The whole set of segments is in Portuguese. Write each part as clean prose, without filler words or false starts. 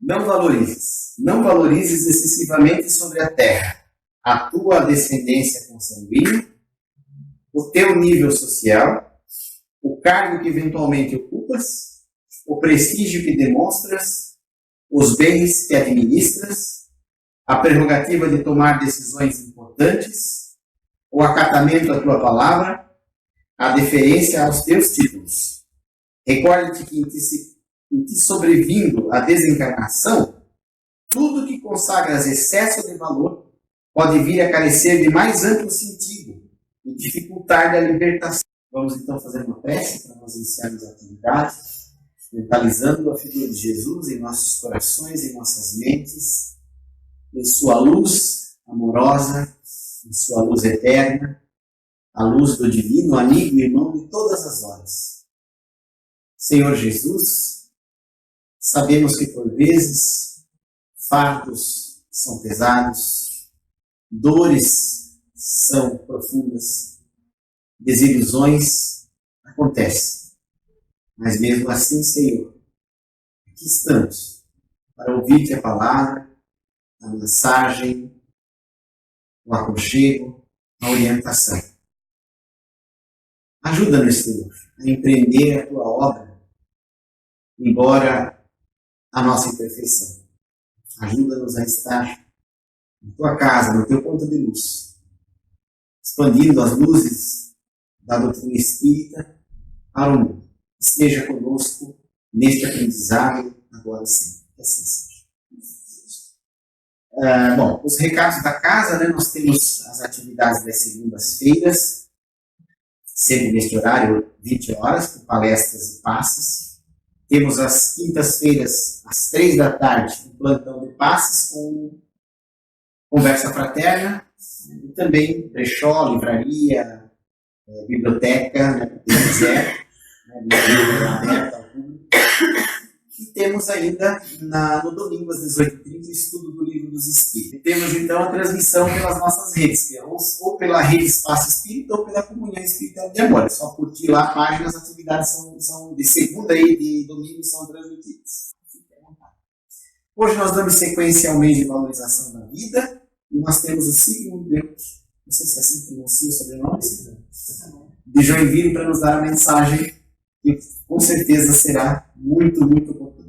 Não valorizes excessivamente sobre a terra a tua descendência consanguínea, o teu nível social, o cargo que eventualmente ocupas, o prestígio que demonstras, os bens que administras, a prerrogativa de tomar decisões importantes, o acatamento à tua palavra, a deferência aos teus títulos. Recorde-te que em ti sobrevindo a desencarnação, tudo que consagras excesso de valor pode vir a carecer de mais amplo sentido e dificultar a libertação. Vamos então fazer uma prece para nós iniciarmos a atividade, mentalizando a figura de Jesus em nossos corações, em nossas mentes, em sua luz amorosa, em sua luz eterna, a luz do divino amigo e irmão de todas as horas. Senhor Jesus, sabemos que por vezes fardos são pesados, dores são profundas, desilusões acontecem. Mas mesmo assim, Senhor, aqui estamos para ouvir-te a palavra, a mensagem, o aconchego, a orientação. Ajuda-nos, Senhor, a empreender a tua obra, embora a nossa imperfeição. Ajuda-nos a estar na tua casa, no teu ponto de luz, expandindo as luzes da doutrina espírita para o mundo. Esteja conosco neste aprendizado, agora e sempre. Que assim seja. Bom, os recados da casa, né? Nós temos as atividades das segundas-feiras, sempre neste horário, 20 horas, com palestras e passes. Temos as quintas-feiras, às 3 da tarde, um plantão de passes com conversa fraterna, e também brechó, livraria, biblioteca, né, para quem quiser, livraria aberta ao público. E temos ainda no domingo, às 18h30, o estudo do Livro dos Espíritos. E temos então a transmissão pelas nossas redes, que é ou pela Rede Espaço Espírita ou pela Comunhão Espírita de Amor. É só curtir lá a página, as atividades são de segunda e de domingo são transmitidas. Hoje nós damos sequência ao mês de valorização da vida e nós temos o signo de, não sei se é assim que pronuncia o sobrenome, de Joinville para nos dar a mensagem que com certeza será muito, muito oportuna.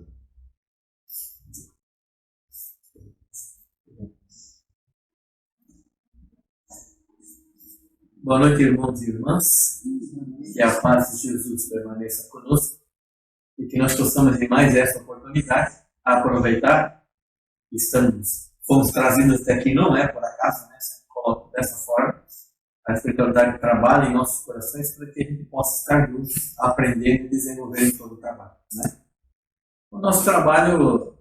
Boa noite, irmãos e irmãs. Que a paz de Jesus permaneça conosco e que nós possamos de mais essa oportunidade aproveitar. Fomos trazidos até aqui, não é por acaso, né? Se coloco dessa forma, a espiritualidade trabalha em nossos corações para que a gente possa estar juntos, aprendendo e desenvolvendo todo o trabalho, né? O nosso trabalho,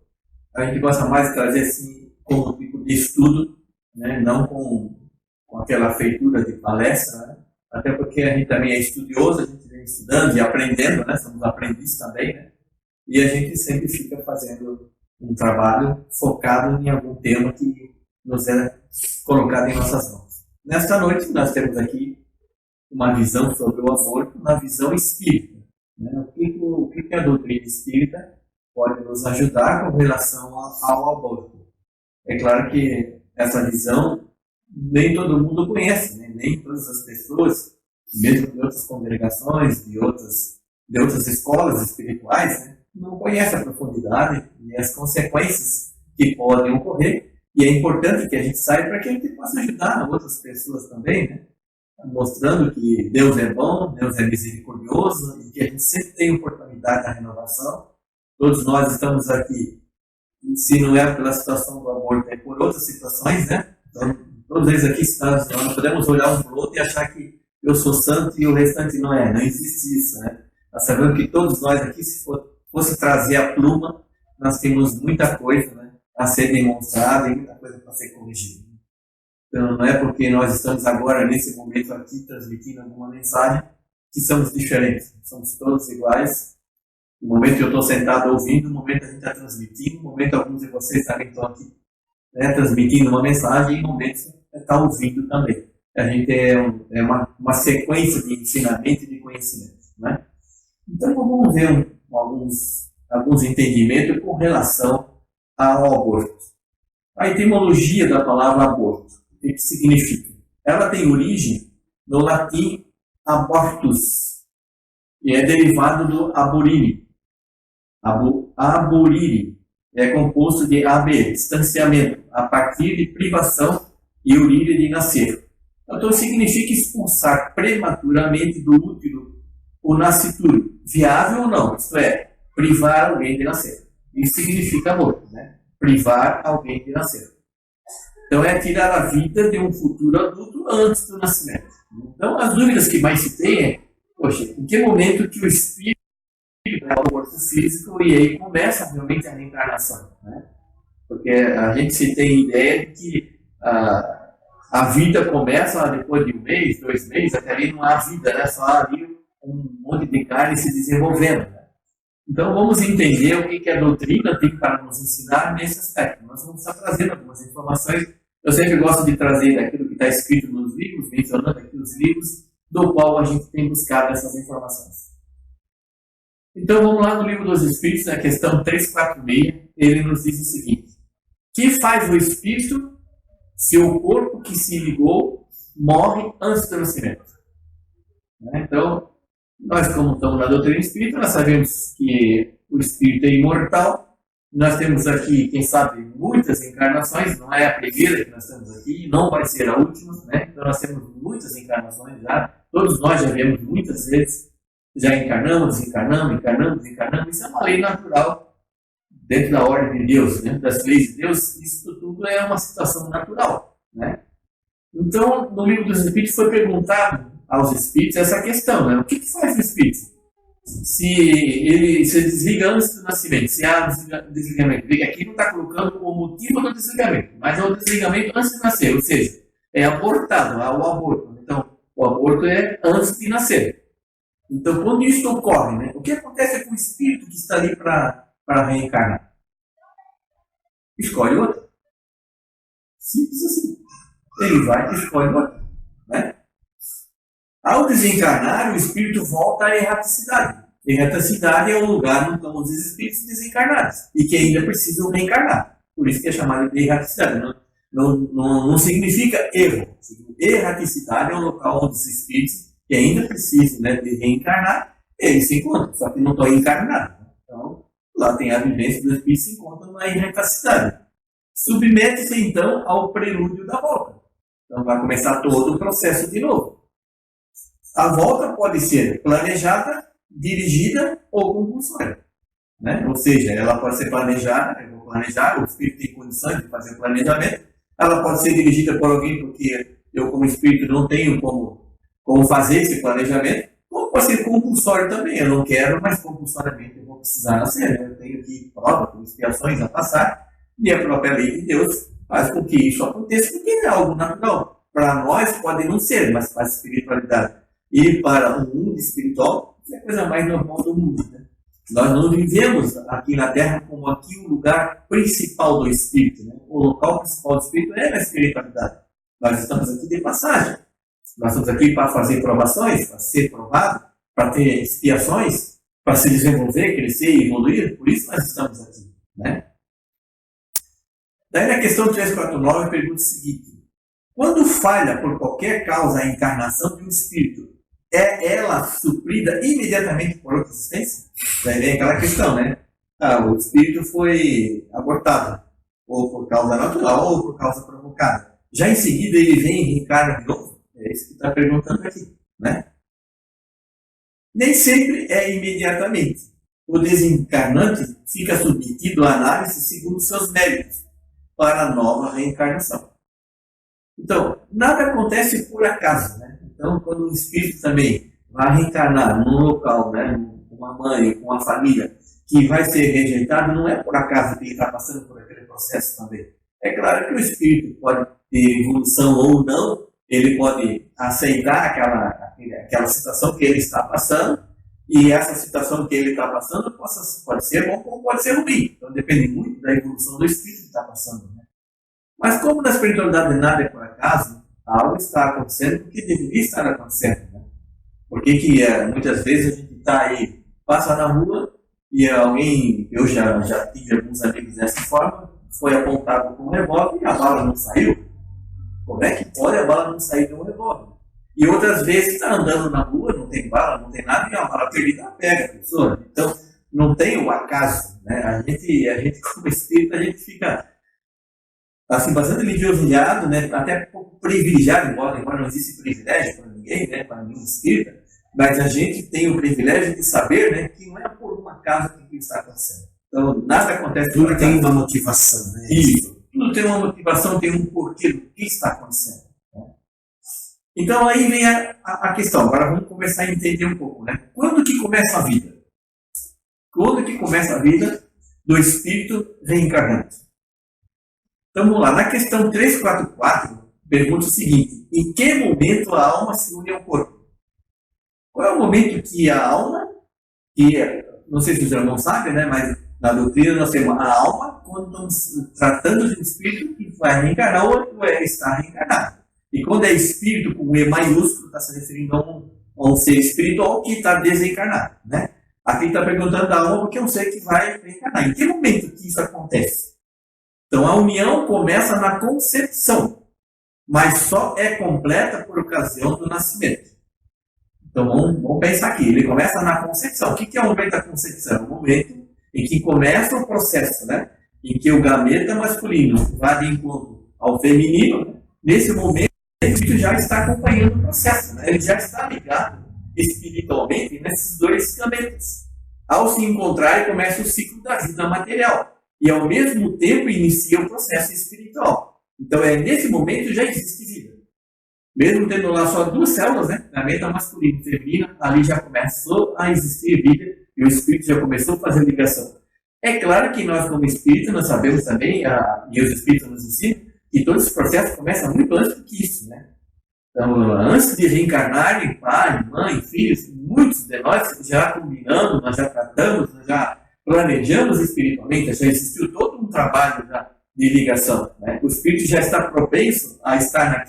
a gente gosta mais de trazer assim, como tipo de estudo, né? Não com aquela feitura de palestra, né? Até porque a gente também é estudioso, a gente vem estudando e aprendendo, né? Somos aprendizes também, né? E a gente sempre fica fazendo um trabalho focado em algum tema que nos é colocado em nossas mãos. Nesta noite, nós temos aqui uma visão sobre o aborto na visão espírita, né? O que a doutrina espírita pode nos ajudar com relação ao aborto. É claro que essa visão nem todo mundo conhece, né? Nem todas as pessoas, mesmo de outras congregações, de outras escolas espirituais, né? Não conhecem a profundidade e as consequências que podem ocorrer. E é importante que a gente saiba para que a gente possa ajudar outras pessoas também, né? Mostrando que Deus é bom, Deus é misericordioso e que a gente sempre tem oportunidade da renovação. Todos nós estamos aqui, se não é pela situação do aborto, é por outras situações, né? Então, todos eles aqui estamos, nós podemos olhar um para o outro e achar que eu sou santo e o restante não é. Não existe isso, né? Nós sabemos que todos nós aqui, se fosse trazer a pluma, nós temos muita coisa, né, a ser demonstrada e muita coisa para ser corrigida. Então, não é porque nós estamos agora, nesse momento aqui, transmitindo alguma mensagem, que somos diferentes. Somos todos iguais. No momento que eu estou sentado ouvindo, no momento que a gente está transmitindo, no momento que alguns de vocês também estão aqui, né, transmitindo uma mensagem, e no momento que está ouvindo também. A gente é uma sequência de ensinamento e de conhecimento, né? Então, vamos ver alguns entendimentos com relação ao aborto. A etimologia da palavra aborto, o que significa? Ela tem origem no latim abortus, e é derivado do aborire. Aborire é composto de haber, distanciamento, a partir de privação, e urire de nascer. Então significa expulsar prematuramente do útero o nascituro, viável ou não, isto é, privar alguém de nascer. Isso significa aborto, né? Privar alguém de nascer. Então é tirar a vida de um futuro adulto antes do nascimento. Então as dúvidas que mais se tem é, poxa, em que momento que o espírito é o corpo físico e aí começa realmente a reencarnação, né? Porque a gente se tem ideia de que a vida começa depois de 1 mês, 2 meses, até ali não há vida, né? Só há ali um monte de carne se desenvolvendo, né? Então vamos entender o que a doutrina tem para nos ensinar nesse aspecto. Nós vamos estar trazendo algumas informações. Eu sempre gosto de trazer aquilo que está escrito nos livros, mencionando aqui os livros, do qual a gente tem buscado essas informações. Então vamos lá no Livro dos Espíritos, na questão 346, ele nos diz o seguinte: que faz o espírito se o corpo que se ligou morre antes do nascimento? Então, nós, como estamos na doutrina espírita, nós sabemos que o espírito é imortal. Nós temos aqui, quem sabe, muitas encarnações, não é a primeira que nós temos aqui, não vai ser a última, né? Então nós temos muitas encarnações já, todos nós já vemos muitas vezes, já encarnamos, desencarnamos. Isso é uma lei natural dentro da ordem de Deus, dentro das leis de Deus. Isso tudo é uma situação natural, né? Então, no Livro dos Espíritos foi perguntado aos espíritos essa questão, né? O que faz o espírito? Se ele se desliga antes do nascimento, se há desligamento. Porque aqui não está colocando o motivo do desligamento, mas é o desligamento antes de nascer, ou seja, é abortado, há o aborto. Então, o aborto é antes de nascer. Então, quando isso ocorre, né, o que acontece com o espírito que está ali para reencarnar? Escolhe outro. Simples assim. Ele vai e escolhe outro, né? Ao desencarnar, o espírito volta à erraticidade. Erraticidade é o lugar onde estão os espíritos desencarnados e que ainda precisam reencarnar. Por isso que é chamado de erraticidade. Não significa erro. Erraticidade é o local onde os espíritos que ainda precisam, né, de reencarnar, eles se encontram, só que não estão encarnados. Então, lá tem a vivência dos espíritos que se encontram na erraticidade. Submete-se, então, ao prelúdio da volta. Então, vai começar todo o processo de novo. A volta pode ser planejada, dirigida ou compulsória, né? Ou seja, ela pode ser planejada, eu vou planejar, o espírito tem condições de fazer o planejamento. Ela pode ser dirigida por alguém porque eu, como espírito, não tenho como fazer esse planejamento. Ou pode ser compulsório também, eu não quero, mas compulsoriamente eu vou precisar nascer, né? Eu tenho aqui provas, expiações a passar, e a própria lei de Deus faz com que isso aconteça, porque é algo natural. Para nós pode não ser, mas para a espiritualidade e para o mundo espiritual, isso é a coisa mais normal do mundo, né? Nós não vivemos aqui na Terra como aqui o lugar principal do Espírito, né? O local principal do Espírito é a espiritualidade. Nós estamos aqui de passagem. Nós estamos aqui para fazer provações, para ser provado, para ter expiações, para se desenvolver, crescer e evoluir. Por isso nós estamos aqui, né? Daí na questão 349 pergunta o seguinte: quando falha por qualquer causa a encarnação de um espírito, é ela suprida imediatamente por outra existência? Daí vem aquela questão, né? O espírito foi abortado, ou por causa natural, ou por causa provocada. Já em seguida ele vem e reencarna de novo? É isso que está perguntando aqui, né? Nem sempre é imediatamente. O desencarnante fica submetido à análise segundo seus méritos para a nova reencarnação. Então, nada acontece por acaso, né? Então, quando o espírito também vai reencarnar num local, né, com uma mãe, com uma família, que vai ser rejeitado, não é por acaso que ele está passando por aquele processo também. É claro que o espírito pode ter evolução ou não, ele pode aceitar aquela situação que ele está passando, e essa situação que ele está passando pode ser bom ou pode ser ruim. Então, depende muito da evolução do espírito que está passando, né? Mas como na espiritualidade nada é por acaso, algo está acontecendo porque deveria estar acontecendo, né? Porque muitas vezes a gente está aí, passa na rua e alguém, eu já tive alguns amigos dessa forma, foi apontado com um revólver e a bala não saiu. Como é que pode a bala não sair de um revólver? E outras vezes está andando na rua, não tem bala, não tem nada, e a bala perdida pega a pessoa. Então, não tem o acaso, né? A gente como espírito, a gente fica assim, bastante lisonjeado, né? Até um pouco privilegiado, embora não existe privilégio para ninguém, né? Para nenhum espírita, mas a gente tem o privilégio de saber, né, que não é por um acaso que isso está acontecendo. Então, nada acontece por Tudo tem uma motivação, né? Isso. Tudo tem uma motivação, tem um porquê do que está acontecendo. Né? Então, aí vem a questão. Agora vamos começar a entender um pouco, né? Quando que começa a vida? Quando que começa a vida do espírito reencarnante? Então, vamos lá. Na questão 344, pergunta o seguinte: em que momento a alma se une ao corpo? Qual é o momento que a alma, que não sei se os irmãos sabem, né, mas na doutrina nós temos a alma, quando estamos tratando de um espírito que vai reencarnar ou está reencarnado. E quando é espírito com E maiúsculo, está se referindo a um ser espiritual que está desencarnado. Né? Aqui está perguntando da alma porque é um ser que vai reencarnar. Em que momento que isso acontece? Então a união começa na concepção, mas só é completa por ocasião do nascimento. Então vamos pensar aqui, ele começa na concepção. O que é o momento da concepção? O momento em que começa o processo, né? Em que o gameta masculino vai de encontro ao feminino. Né? Nesse momento, o espírito já está acompanhando o processo, né? Ele já está ligado espiritualmente nesses dois gametas. Ao se encontrar, começa o ciclo da vida material e, ao mesmo tempo, inicia o processo espiritual. Então, nesse momento já existe vida. Mesmo tendo lá só duas células, né? Gameta masculino e feminino, ali já começou a existir vida e o espírito já começou a fazer ligação. É claro que nós, como espírito, nós sabemos também, e os espíritos nos ensinam, que todo esse processo começa muito antes do que isso, né? Então, antes de reencarnarem pai, mãe, filhos, muitos de nós já combinamos, nós já tratamos, nós já planejamos espiritualmente, já existiu todo um trabalho de ligação, né? O espírito já está propenso a estar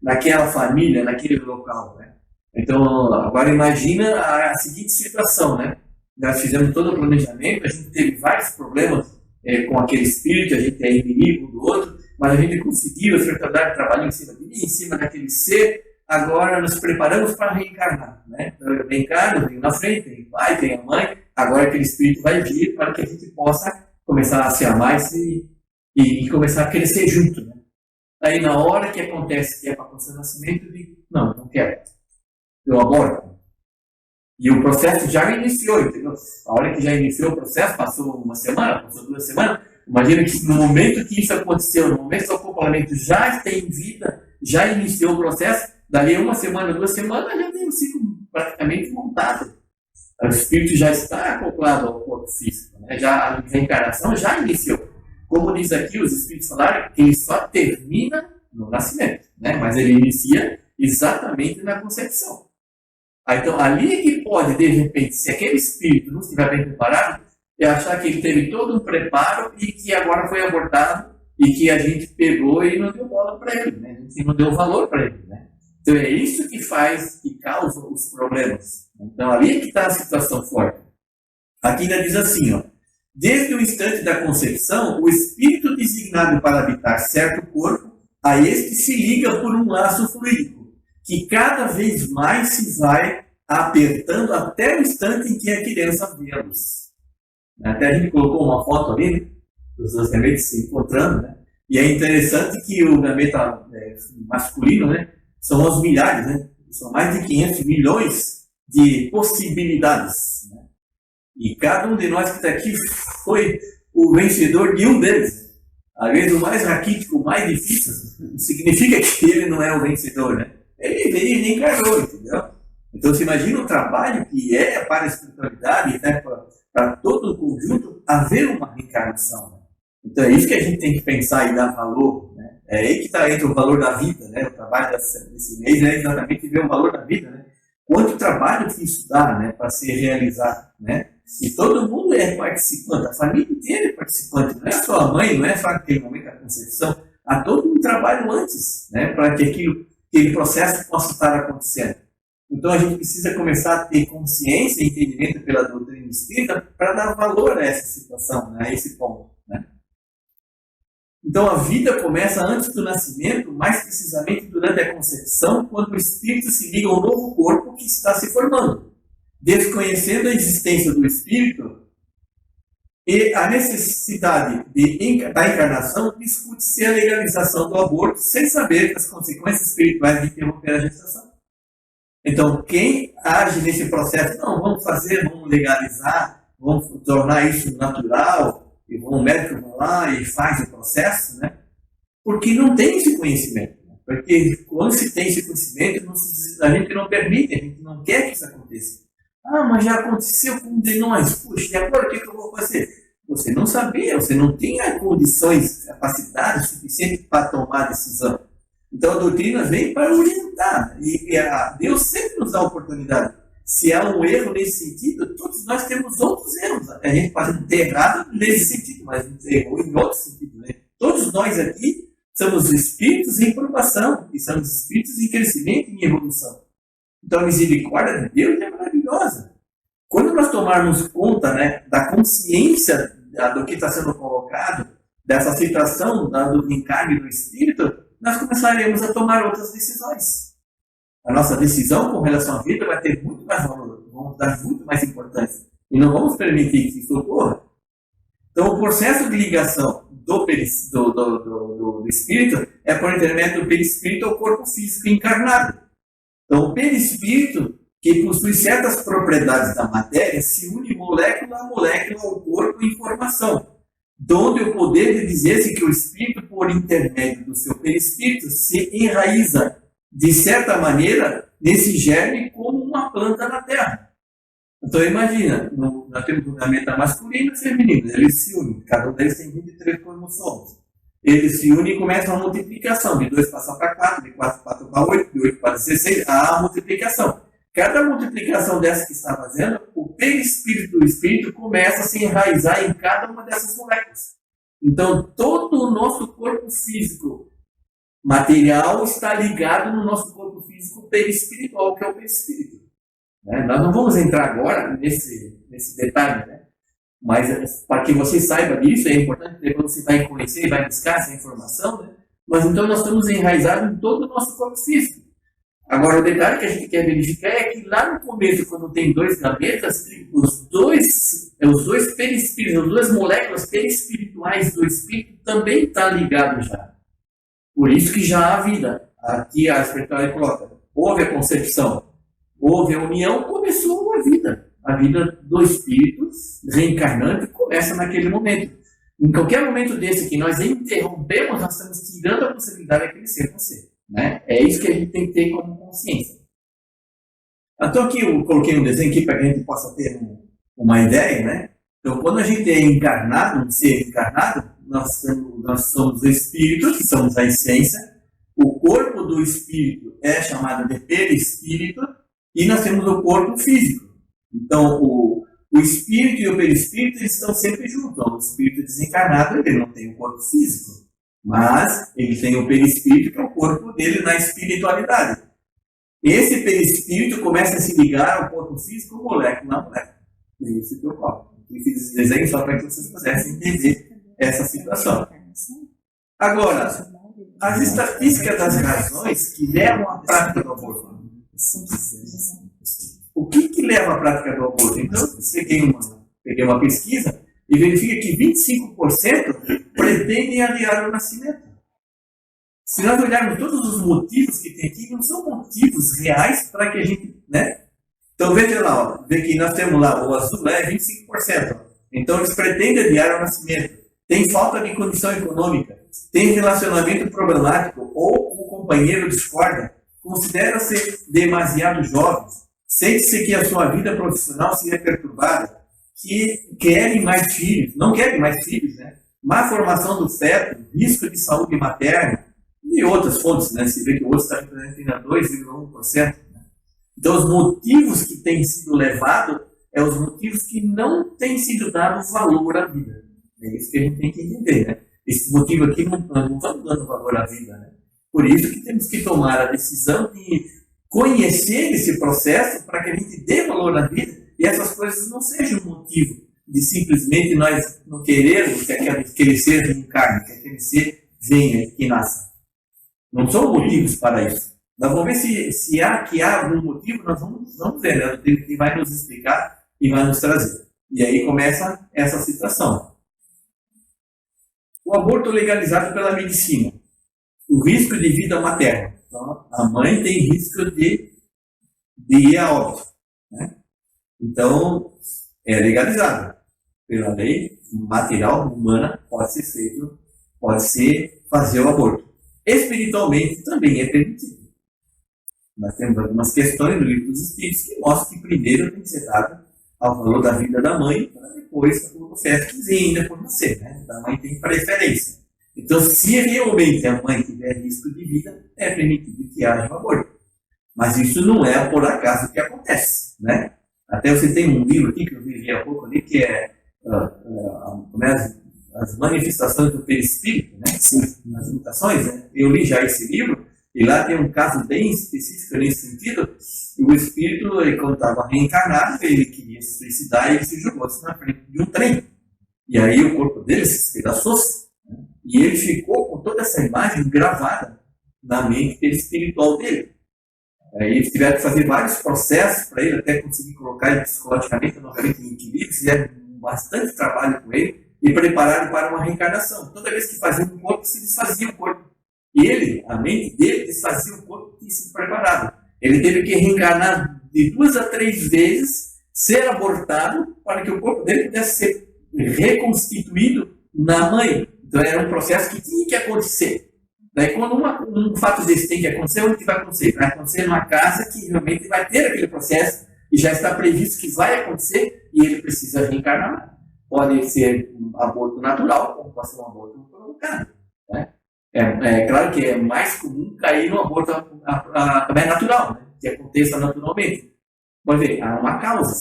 naquela família, naquele local, né? Então, agora imagina a seguinte situação, né? Nós fizemos todo o planejamento, a gente teve vários problemas com aquele espírito, a gente é inimigo do outro, mas a gente conseguiu, a espiritualidade trabalhou em cima de mim, em cima daquele ser, agora nos preparamos para reencarnar, né? Então, eu reencarno, venho na frente, tem o pai, tem a mãe, agora aquele espírito vai vir para que a gente possa começar a se amar e começar a crescer junto, né? Aí, na hora que acontece, que é para acontecer o nascimento, eu digo, não quero. Eu aborto. E o processo já iniciou, entendeu? A hora que já iniciou o processo, passou uma semana, passou 2 semanas, imagina que no momento que isso aconteceu, no momento que o acoplamento já tem vida, já iniciou o processo, dali 1 semana, 2 semanas, já tem um ciclo praticamente montado. O espírito já está acoplado ao corpo físico, né? Já, a reencarnação já iniciou. Como diz aqui, os espíritos falaram que ele só termina no nascimento, né? Mas ele inicia exatamente na concepção. Então, ali é que pode, de repente, se aquele espírito não estiver bem preparado, é achar que ele teve todo um preparo e que agora foi abortado e que a gente pegou e não deu bola para ele, né? A gente não deu valor para ele, né? Então, é isso que causa os problemas. Então, ali é que está a situação forte. Aqui ainda diz assim, ó. Desde o instante da concepção, o espírito designado para habitar certo corpo, a este se liga por um laço fluídico, que cada vez mais se vai apertando até o instante em que a criança vê a luz. Até a gente colocou uma foto ali, né, dos dois gametas se encontrando, né? E é interessante que o gameta masculino, né, são aos milhares, né? São mais de 500 milhões de possibilidades, né? E cada um de nós que está aqui foi o vencedor de um deles. Às vezes o mais raquítico, o mais difícil, significa que ele não é o vencedor, né? Ele veio e reencarnou, entendeu? Então você imagina o trabalho que é para a espiritualidade, né? Para todo o conjunto, haver uma reencarnação. Né? Então é isso que a gente tem que pensar e dar valor, né? É aí que está entre o valor da vida, né? O trabalho desse mês é exatamente ver o valor da vida, né? Quanto trabalho que isso dá, né? Para ser realizado, né? E todo mundo é participante, a família inteira é participante, não é só a mãe, não é só aquele momento da concepção, há todo um trabalho antes, né? Para que aquele processo possa estar acontecendo. Então a gente precisa começar a ter consciência e entendimento pela doutrina espírita para dar valor a essa situação, né, a esse ponto. Né? Então a vida começa antes do nascimento, mais precisamente durante a concepção, quando o espírito se liga ao novo corpo que está se formando. Desconhecendo a existência do espírito e a necessidade da encarnação, discute-se a legalização do aborto sem saber as consequências espirituais de interromper a gestação. Então, quem age nesse processo, não, vamos legalizar, vamos tornar isso natural, e o médico vai lá e faz o processo, né? Porque não tem esse conhecimento. Né? Porque quando se tem esse conhecimento, a gente não permite, a gente não quer que isso aconteça. Ah, mas já aconteceu com um de nós. Puxa, e agora o que eu vou fazer? Você não sabia, você não tinha condições, capacidade suficiente para tomar a decisão. Então a doutrina vem para orientar. E Deus sempre nos dá a oportunidade. Se há um erro nesse sentido, todos nós temos outros erros. A gente pode ter errado nesse sentido, mas a gente errou em outro sentido. Né? Todos nós aqui somos espíritos em provação, e somos espíritos em crescimento e em evolução. Então a misericórdia de Deus é maravilhosa. Quando nós tomarmos conta, né, da consciência do que está sendo colocado, dessa situação do encarne do Espírito, nós começaremos a tomar outras decisões. A nossa decisão com relação à vida vai ter muito mais valor, vamos dar muito mais importância. E não vamos permitir que isso ocorra. Então o processo de ligação do Espírito é por intermédio do perispírito ao corpo físico encarnado. Então, o perispírito, que possui certas propriedades da matéria, se une molécula a molécula ao corpo em formação, donde o poder de dizer-se que o espírito, por intermédio do seu perispírito, se enraiza, de certa maneira, nesse germe como uma planta na terra. Então, imagina, nós temos um gameta masculino e feminino, eles se unem, cada um deles tem 23 cromossomos. Eles se unem e começam a multiplicação. De 2 passa para 4, de 4 passa para 8, de 8 para 16, a multiplicação. Cada multiplicação dessa que está fazendo, o perispírito do espírito começa a se enraizar em cada uma dessas moléculas. Então, todo o nosso corpo físico material está ligado no nosso corpo físico perispiritual, que é o perispírito. Né? Nós não vamos entrar agora nesse detalhe, né? Mas para que você saiba disso, é importante que você vai conhecer e vai buscar essa informação, né? Mas então nós estamos enraizados em todo o nosso corpo físico. Agora, o detalhe que a gente quer verificar é que lá no começo, quando tem dois gametas, os dois perispíritos, as duas moléculas perispirituais do espírito também estão ligados já. Por isso que já há vida. Aqui a espiritualidade coloca, houve a concepção, houve a união, começou a vida. A vida do espírito reencarnante começa naquele momento. Em qualquer momento desse que nós interrompemos, nós estamos tirando a possibilidade daquele ser você. Né? É isso que a gente tem que ter como consciência. Então aqui eu coloquei um desenho aqui para que a gente possa ter uma ideia. Né? Então quando a gente é encarnado, um ser encarnado, nós somos o espírito, que somos a essência. O corpo do espírito é chamado de perispírito e nós temos o corpo físico. Então, o espírito e o perispírito eles estão sempre juntos. Então, o espírito desencarnado ele não tem um corpo físico, mas ele tem o perispírito, que é o corpo dele na espiritualidade. Esse perispírito começa a se ligar ao corpo físico molécula a molécula. É isso que ocorre. Eu fiz esse desenho só para que vocês pudessem entender essa situação. Agora, as estatísticas das razões que levam à prática do aborto. O que leva à prática do aborto? Então, eu peguei uma pesquisa e verifica que 25% pretendem adiar o nascimento. Se nós olharmos todos os motivos que tem aqui, não são motivos reais para que a gente... Né? Então, veja lá, vê que nós temos lá, o azul é 25%. Então, eles pretendem adiar o nascimento. Tem falta de condição econômica, tem relacionamento problemático ou o companheiro discorda, considera-se demasiado jovens, sente-se que a sua vida profissional seria perturbada, que querem mais filhos, não querem mais filhos, né? Má formação do feto, risco de saúde materna e outras fontes, né? Se vê que o outro está representando 2,1%. Né? Então, os motivos que têm sido levados são os motivos que não têm sido dado valor à vida. É isso que a gente tem que entender, né? Esse motivo aqui não estamos dando valor à vida, né? Por isso que temos que tomar a decisão de conhecer esse processo para que a gente dê valor na vida e essas coisas não sejam motivo de simplesmente nós não querermos que aquele ser reencarne, que aquele ser venha e nasça. Não são motivos para isso. Nós vamos ver se há algum motivo, nós vamos ver, né? Ele vai nos explicar e vai nos trazer. E aí começa essa situação. O aborto legalizado pela medicina. O risco de vida materna. Então, a mãe tem risco de ir a óbito, né? Então, é legalizado. Pela lei material humana, pode-se fazer o aborto. Espiritualmente também é permitido. Nós temos algumas questões no livro dos Espíritos que mostram que primeiro tem que ser dado ao valor da vida da mãe, para depois o processo que vem ainda por nascer, né? Então, a mãe tem preferência. Então, se realmente a mãe tiver risco de vida, é permitido que haja um aborto. Mas isso não é por acaso que acontece, né? Até você tem um livro aqui que eu vi há pouco ali, que é as manifestações do perispírito, né? Sim, as imitações, né? Eu li já esse livro, e lá tem um caso bem específico nesse sentido, que o espírito, quando estava reencarnado, ele queria se suicidar e ele se jogou na frente de um trem. E aí o corpo dele se despedaçou-se, né? E ele ficou com toda essa imagem gravada na mente espiritual dele. Aí eles tiveram que fazer vários processos para ele até conseguir colocar ele psicologicamente novamente em equilíbrio, fizeram bastante trabalho com ele e prepararam para uma reencarnação. Toda vez que fazia um corpo, se desfazia o corpo. E ele, a mente dele, desfazia o corpo que tinha sido preparado. Ele teve que reencarnar de 2 a 3 vezes, ser abortado, para que o corpo dele pudesse ser reconstituído na mãe. Então era um processo que tinha que acontecer. Daí quando um fato desse tem que acontecer, onde que vai acontecer? Vai acontecer numa casa que realmente vai ter aquele processo e já está previsto que vai acontecer e ele precisa reencarnar. Pode ser um aborto natural, como pode ser um aborto provocado, né? É claro que é mais comum cair no aborto também natural, né? Que aconteça naturalmente. Pode ver, há uma causa.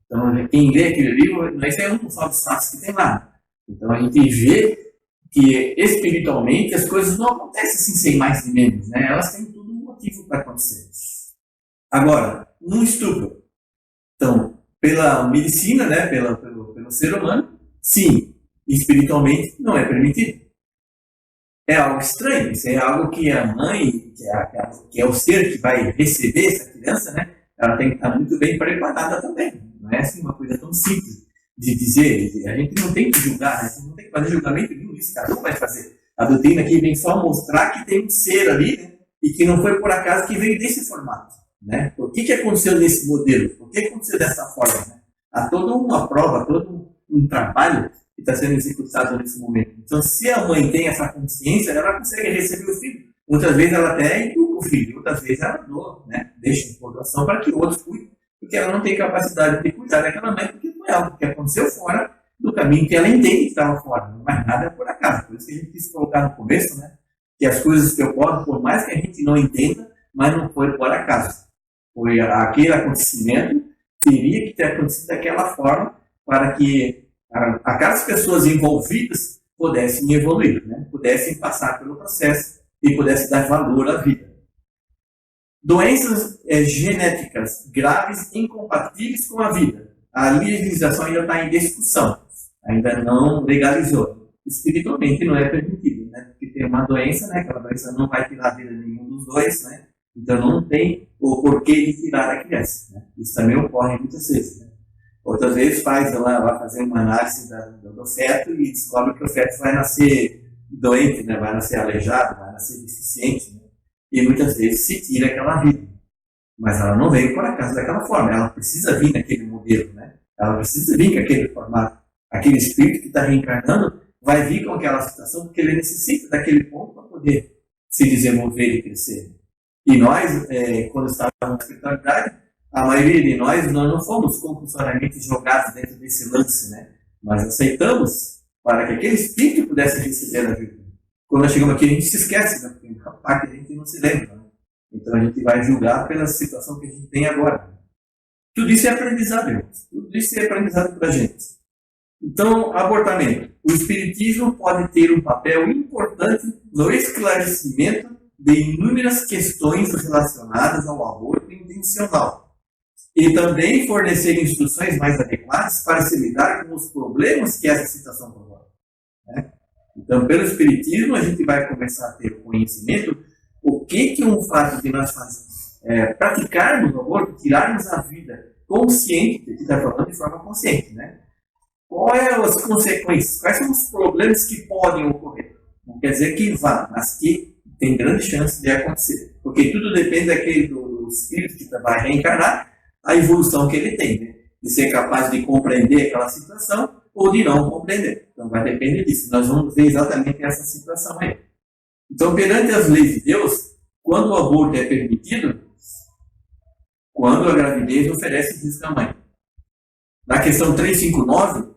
Então, quem lê aquele livro, esse é um dos fatos que tem lá. Então, a gente vê que espiritualmente as coisas não acontecem assim sem mais nem menos, né? Elas têm tudo um motivo para acontecer. Agora, no estupro. Então, pela medicina, né? Pelo ser humano, sim, espiritualmente não é permitido. É algo estranho, isso é algo que a mãe, que é o ser que vai receber essa criança, né? Ela tem que estar muito bem preparada também. Não é assim uma coisa tão simples de dizer. A gente não tem que julgar, a gente não tem que fazer julgamento nenhum disso, cada um vai fazer. A doutrina aqui vem só mostrar que tem um ser ali, né? E que não foi por acaso que veio desse formato, né? Por que aconteceu nesse modelo? Por que aconteceu dessa forma, né? Há toda uma prova, todo um trabalho que está sendo executado nesse momento. Então, se a mãe tem essa consciência, ela consegue receber o filho. Muitas vezes ela até educa o filho, outras vezes ela doa, né? Deixa em doação para que outros cuidem, porque ela não tem capacidade de cuidar daquela mãe, porque foi algo que aconteceu fora do caminho que ela entende que estava fora. Não é nada por acaso. Por isso que a gente quis colocar no começo, né? Que as coisas que ocorrem, por mais que a gente não entenda, mas não foi por acaso. Foi aquele acontecimento teria que ter acontecido daquela forma para que aquelas pessoas envolvidas pudessem evoluir, né? Pudessem passar pelo processo e pudessem dar valor à vida. Doenças genéticas graves incompatíveis com a vida. A legalização ainda está em discussão, ainda não legalizou. Espiritualmente não é permitido, né? Porque tem uma doença, né? Aquela doença não vai tirar a vida de nenhum dos dois, né? Então não tem o porquê de tirar a criança, né? Isso também ocorre muitas vezes, né? Outras vezes vai fazer uma análise do feto e descobre que o feto vai nascer doente, né? Vai nascer aleijado, vai nascer deficiente, né? E muitas vezes se tira aquela vida. Mas ela não veio por acaso daquela forma, ela precisa vir naquele modelo, né? Ela precisa vir com aquele formato. Aquele espírito que está reencarnando vai vir com aquela situação porque ele necessita daquele ponto para poder se desenvolver e crescer. E nós, quando estávamos na espiritualidade, a maioria de nós não fomos compulsoriamente jogados dentro desse lance, né? Mas aceitamos para que aquele espírito pudesse receber a vida. Quando nós chegamos aqui, a gente se esquece, né? Porque a parte a gente não se lembra, né? Então a gente vai julgar pela situação que a gente tem agora. Tudo isso é aprendizado, irmãos. Tudo isso é aprendizado para a gente. Então, abortamento. O espiritismo pode ter um papel importante no esclarecimento de inúmeras questões relacionadas ao aborto intencional e também fornecer instruções mais adequadas para se lidar com os problemas que essa situação provoca, né? Então, pelo Espiritismo, a gente vai começar a ter o conhecimento o que um fato de nós praticarmos o aborto, tirarmos a vida consciente, que está falando de forma consciente, né? Quais as consequências, quais são os problemas que podem ocorrer. Não quer dizer que vá, mas que tem grande chance de acontecer. Porque tudo depende do espírito que vai reencarnar, a evolução que ele tem, né? De ser capaz de compreender aquela situação ou de não compreender. Então vai depender disso. Nós vamos ver exatamente essa situação aí. Então, perante as leis de Deus, quando o aborto é permitido, quando a gravidez oferece risco à mãe. Na questão 359,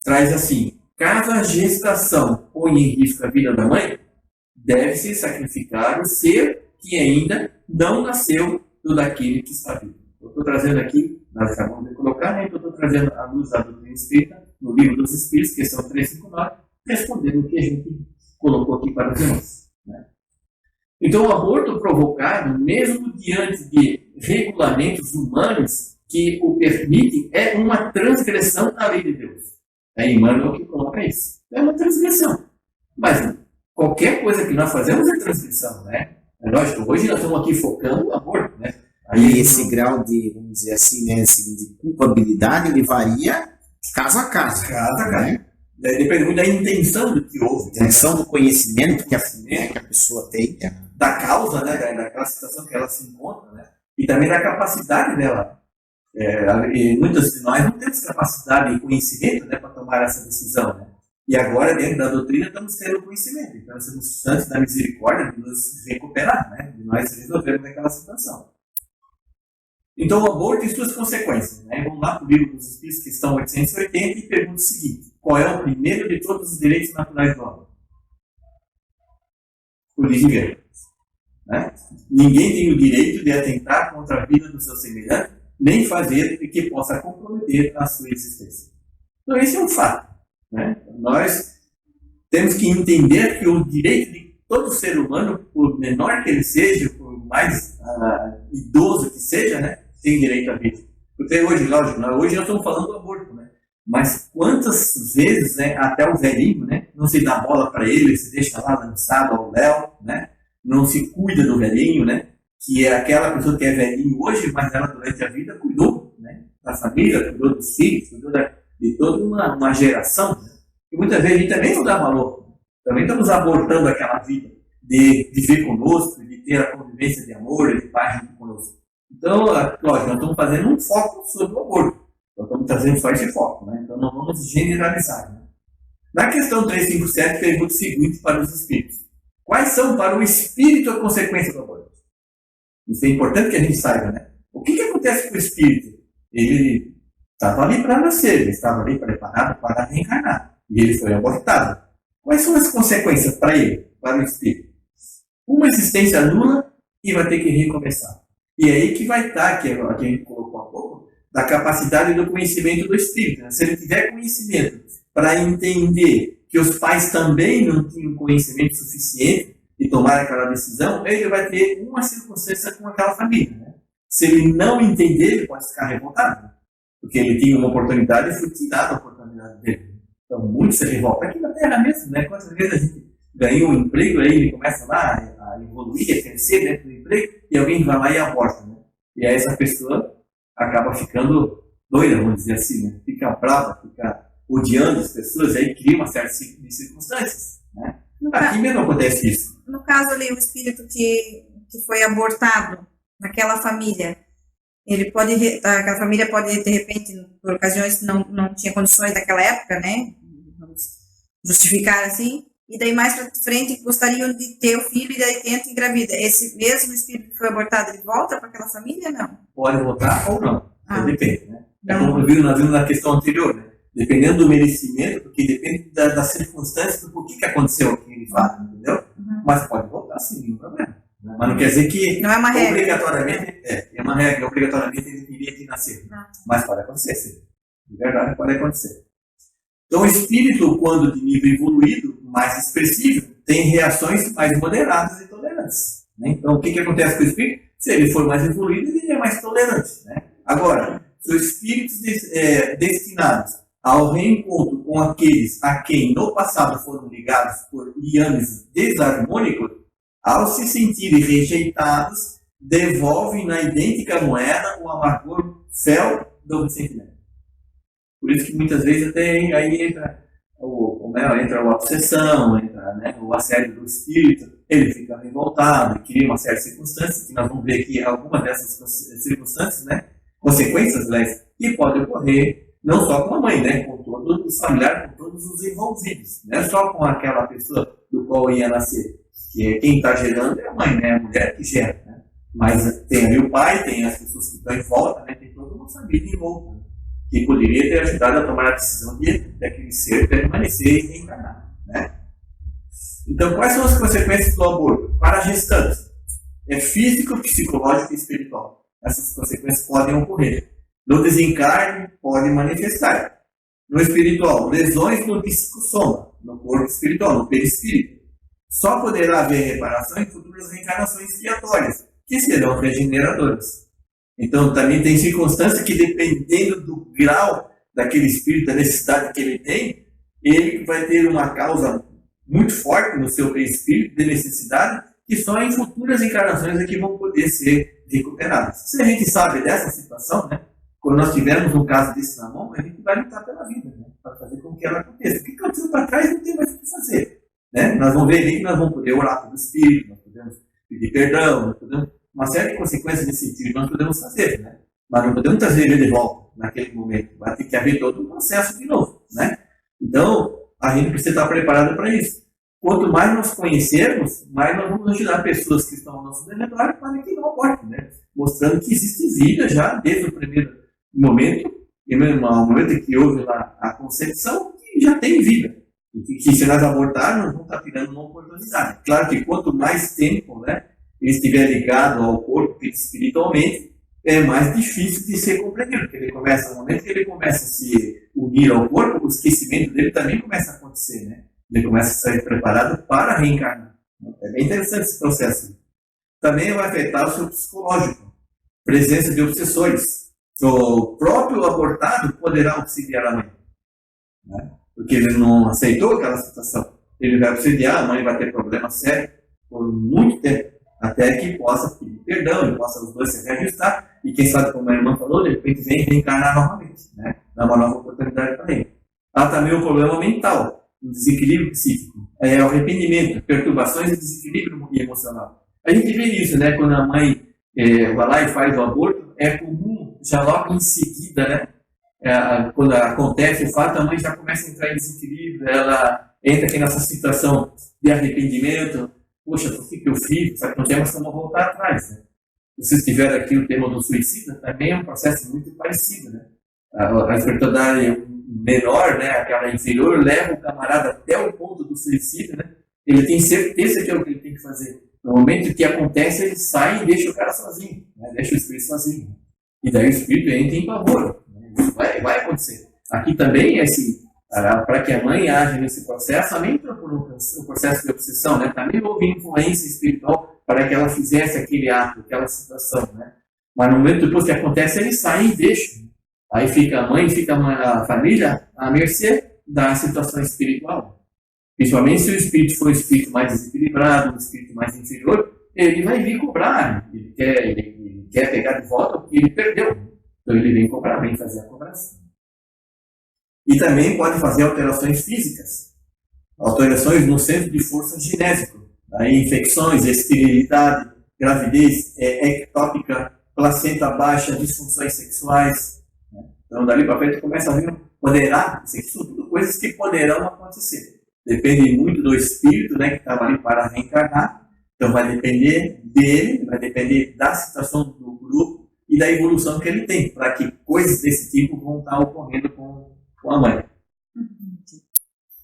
traz assim: caso a gestação ponha em risco a vida da mãe, deve-se sacrificar o ser que ainda não nasceu do daquele que está vivo. Eu estou trazendo aqui, nós acabamos de colocar, né? Eu estou trazendo a luz da doutrina espírita, no livro dos Espíritos, questão 359, respondendo o que a gente colocou aqui para os irmãos, né? Então, o aborto provocado, mesmo diante de regulamentos humanos que o permitem, é uma transgressão da lei de Deus. É Emmanuel que coloca isso. É uma transgressão. Mas qualquer coisa que nós fazemos é transgressão, né? É lógico, hoje nós estamos aqui focando no aborto, né? Aí esse grau de, vamos dizer assim, né, de culpabilidade, ele varia caso a caso. Caso a caso. Né? Depende muito da intenção do que houve. Intenção do conhecimento que a pessoa tem. Da causa, né, daquela situação que ela se encontra, né? E também da capacidade dela. E muitas de nós não temos capacidade e conhecimento, né, para tomar essa decisão, né? E agora, dentro da doutrina, estamos tendo conhecimento. Então, nós temos santos da misericórdia de nos recuperar, né? De nós resolvermos aquela situação. Então, o aborto tem suas consequências, né? Vamos lá para o livro dos Espíritos, questão 880, e pergunta o seguinte: qual é o primeiro de todos os direitos naturais do homem? O de viver. Né? Ninguém tem o direito de atentar contra a vida do seu semelhante, nem fazer o que possa comprometer a sua existência. Então, esse é um fato, né? Nós temos que entender que o direito de todo ser humano, por menor que ele seja, por mais idoso que seja, né, tem direito à vida. Porque hoje, lógico, hoje nós estamos falando do aborto, né? Mas quantas vezes, né, até o velhinho, né, não se dá bola para ele, se deixa lá lançado ao léu, né? Não se cuida do velhinho, né? Que é aquela pessoa que é velhinho hoje, mas ela durante a vida cuidou, né, da família, cuidou dos filhos, cuidou de toda uma geração, né? E muitas vezes a gente também não dá valor. Também estamos abortando aquela vida de viver conosco, de ter a convivência de amor, de paz junto conosco. Então, lógico, nós estamos fazendo um foco sobre o aborto. Nós estamos trazendo só esse foco, né? Então não vamos generalizar, né? Na questão 357, pergunta o seguinte para os espíritos: quais são para o espírito a consequência do aborto? Isso é importante que a gente saiba, né? O que acontece com o espírito? Ele estava ali para nascer, ele estava ali preparado para reencarnar, e ele foi abortado. Quais são as consequências para ele, para o espírito? Uma existência nula e vai ter que recomeçar. E é aí que vai estar, que a gente colocou há pouco, da capacidade do conhecimento do espírito, né? Se ele tiver conhecimento para entender que os pais também não tinham conhecimento suficiente de tomar aquela decisão, ele vai ter uma circunstância com aquela família, né? Se ele não entender, ele pode ficar revoltado, né? Porque ele tinha uma oportunidade e foi tirada a oportunidade dele. Então, muito se revolta. Aqui na Terra mesmo, né? Quantas vezes a gente ganha um emprego, aí ele começa lá a evoluir, a crescer dentro do emprego, e alguém vai lá e aborta, né? E aí essa pessoa acaba ficando doida, vamos dizer assim, né? Fica brava, fica odiando as pessoas, aí cria uma série de circunstâncias, né? Aqui mesmo acontece isso. No caso ali, o espírito que foi abortado naquela família, aquela família pode, de repente, por ocasiões que não tinha condições naquela época, né? Vamos justificar assim, e daí mais para frente gostariam de ter o filho e daí tenta engravida. Esse mesmo espírito que foi abortado, ele volta para aquela família, não? Pode voltar ou não. Depende, né? É como nós vimos na questão anterior, né? Dependendo do merecimento, porque depende das circunstâncias, do porquê que aconteceu aquele fato, entendeu? Uhum. Mas pode voltar sem nenhum problema. Né? Mas não quer dizer que não é uma regra. Obrigatoriamente, é uma regra, obrigatoriamente ele teria que nascer. Mas pode acontecer, sim. De verdade, pode acontecer. Então, o espírito, quando de nível evoluído, mais expressivo, tem reações mais moderadas e tolerantes. Então, o que acontece com o espírito? Se ele for mais evoluído, ele é mais tolerante, né? Agora, se os espíritos destinados ao reencontro com aqueles a quem no passado foram ligados por liames desarmônicos, ao se sentirem rejeitados, devolvem na idêntica moeda o amargor fel do ressentimento. Por isso que muitas vezes até aí entra a obsessão, entra, né, o assédio do espírito, ele fica revoltado, cria uma série de circunstâncias, que nós vamos ver aqui algumas dessas circunstâncias, né, consequências, que podem ocorrer não só com a mãe, né, com todos os familiares, com todos os envolvidos, não é só com aquela pessoa do qual ia nascer, que quem está gerando é a mãe, né, a mulher que gera, né, mas tem ali o pai, tem as pessoas que estão em volta, né, tem toda uma família em volta, né, que poderia ter ajudado a tomar a decisão daquele ser permanecer e reencarnar, né. Então, quais são as consequências do aborto? Para a gestante, é físico, psicológico e espiritual. Essas consequências podem ocorrer. No desencarne, pode manifestar. No espiritual, lesões no psicossoma, no corpo espiritual, no perispírito. Só poderá haver reparação em futuras reencarnações expiatórias, que serão regeneradoras. Então, também tem circunstância que, dependendo do grau daquele espírito, da necessidade que ele tem, ele vai ter uma causa muito forte no seu perispírito de necessidade, que só em futuras encarnações é que vão poder ser recuperadas. Se a gente sabe dessa situação, né, quando nós tivermos um caso desse na mão, a gente vai lutar pela vida, né, para fazer com que ela aconteça. O que aconteceu para trás não tem mais o que fazer. Né? Nós vamos ver ali que nós vamos poder orar pelo espírito, nós podemos pedir perdão, nós podemos, uma série de consequências nesse sentido nós podemos fazer, né? Mas não podemos trazer ele de volta naquele momento. Vai ter que haver todo um processo de novo. Né? Então, a gente precisa estar preparado para isso. Quanto mais nós conhecermos, mais nós vamos ajudar pessoas que estão ao nosso redor para que não abortem, né? Mostrando que existe vida já desde o primeiro momento, e mesmo ao momento que houve lá a concepção, que já tem vida. E que se nós abortarmos, nós vamos estar tirando uma oportunidade. Claro que quanto mais tempo, né, ele estiver ligado ao corpo espiritualmente, é mais difícil de ser compreendido. Porque ele começa, no momento que ele começa a se unir ao corpo, o esquecimento dele também começa a acontecer, né? Ele começa a ser preparado para reencarnar. É bem interessante esse processo. Também vai afetar o seu psicológico. Presença de obsessores. O próprio abortado poderá auxiliar a mãe, né? Porque ele não aceitou aquela situação. Ele vai obsediar, a mãe vai ter problema sério por muito tempo, até que possa pedir perdão, e possa os dois se reajustar, e quem sabe, como a irmã falou, de repente vem reencarnar novamente, né? Dá uma nova oportunidade para ele. Há também o problema mental, o desequilíbrio psíquico, o arrependimento, perturbações e desequilíbrio emocional. A gente vê isso, né? Quando a mãe vai lá e faz o aborto, é comum, já logo em seguida, né? Quando acontece o fato, a mãe já começa a entrar em desequilíbrio, ela entra aqui nessa situação de arrependimento. Poxa, por que eu fiz? Sabe, não temos como voltar atrás, né? Se vocês tiveram aqui o tema do suicídio, também é um processo muito parecido, né? A espiritualidade menor, né, aquela inferior, leva o camarada até o ponto do suicídio, né? Ele tem certeza que é o que ele tem que fazer. No momento que acontece, ele sai e deixa o cara sozinho, né? Deixa o espírito sozinho. E daí o espírito entra em pavor. Isso vai acontecer. Aqui também, para que a mãe age nesse processo, também entrou por um processo de obsessão, né? Também houve influência espiritual para que ela fizesse aquele ato, aquela situação, né? Mas no momento depois que acontece, ele sai e deixa. Aí fica a mãe, fica a família à mercê da situação espiritual. Principalmente se o espírito for um espírito mais desequilibrado, um espírito mais inferior, ele vai vir cobrar. Ele quer pegar de volta o que ele perdeu. Então ele vem cobrar, vem fazer a cobração. E também pode fazer alterações físicas. Alterações no centro de força genésico. Aí, infecções, esterilidade, gravidez ectópica, placenta baixa, disfunções sexuais. Então dali para frente começa a vir poderá, isso são tudo coisas que poderão acontecer. Depende muito do espírito, né, que estava ali para reencarnar. Então vai depender dele, vai depender da situação do grupo e da evolução que ele tem, para que coisas desse tipo vão estar ocorrendo com a mãe.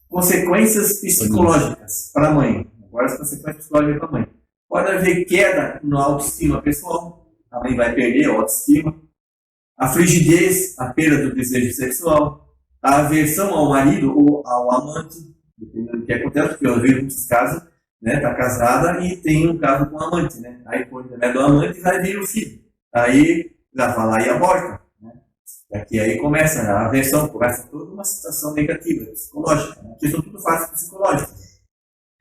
Consequências psicológicas para a mãe. Agora as consequências psicológicas para a mãe. Pode haver queda na autoestima pessoal, a mãe vai perder a autoestima. A frigidez, a perda do desejo sexual. A aversão ao marido ou ao amante, dependendo do que acontece, porque eu vejo muitos casos né? Está casada e tem um caso com o amante, né? Aí por intermédio do amante vai vir o filho. Aí ela vai lá e aborta, né? E aí começa a aversão, começa toda uma situação negativa, psicológica, né? Que são tudo fases psicológicas.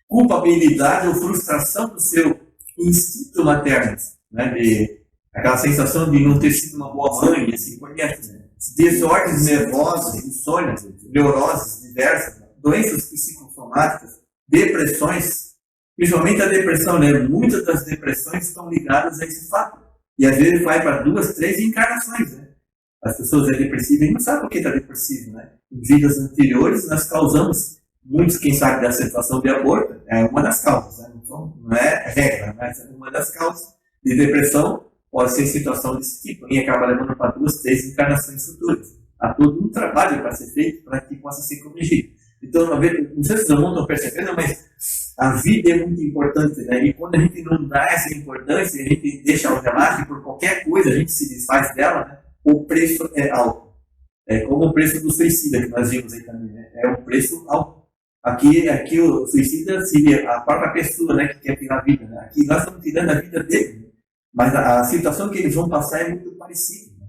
Culpabilidade ou frustração do seu instinto materno, né? Aquela sensação de não ter sido uma boa mãe, assim por diante, né? Desordens nervosas, insônias, neuroses diversas, doenças psicossomáticas, depressões, principalmente a depressão, né? Muitas das depressões estão ligadas a esse fato. E às vezes vai para 2, 3 encarnações, né? As pessoas é depressivas e não sabem por que está depressivo, né? Em vidas anteriores nós causamos, muitos quem sabe da situação de aborto, é uma das causas, né? Então, não é regra, mas é uma das causas de depressão. Pode ser situação desse tipo, e acaba levando para 2, 3 encarnações futuras. Há todo um trabalho para ser feito para que possa ser corrigido. Então, não sei se os irmãos estão percebendo, mas a vida é muito importante, né? E quando a gente não dá essa importância, a gente deixa o relaxo por qualquer coisa, a gente se desfaz dela, né? O preço é alto. É como o preço do suicida que nós vimos aí também, né? É um preço alto. Aqui o suicida seria a própria pessoa, né, que quer tirar a vida, né? Aqui nós estamos tirando a vida dele, né? Mas a situação que eles vão passar é muito parecida, né?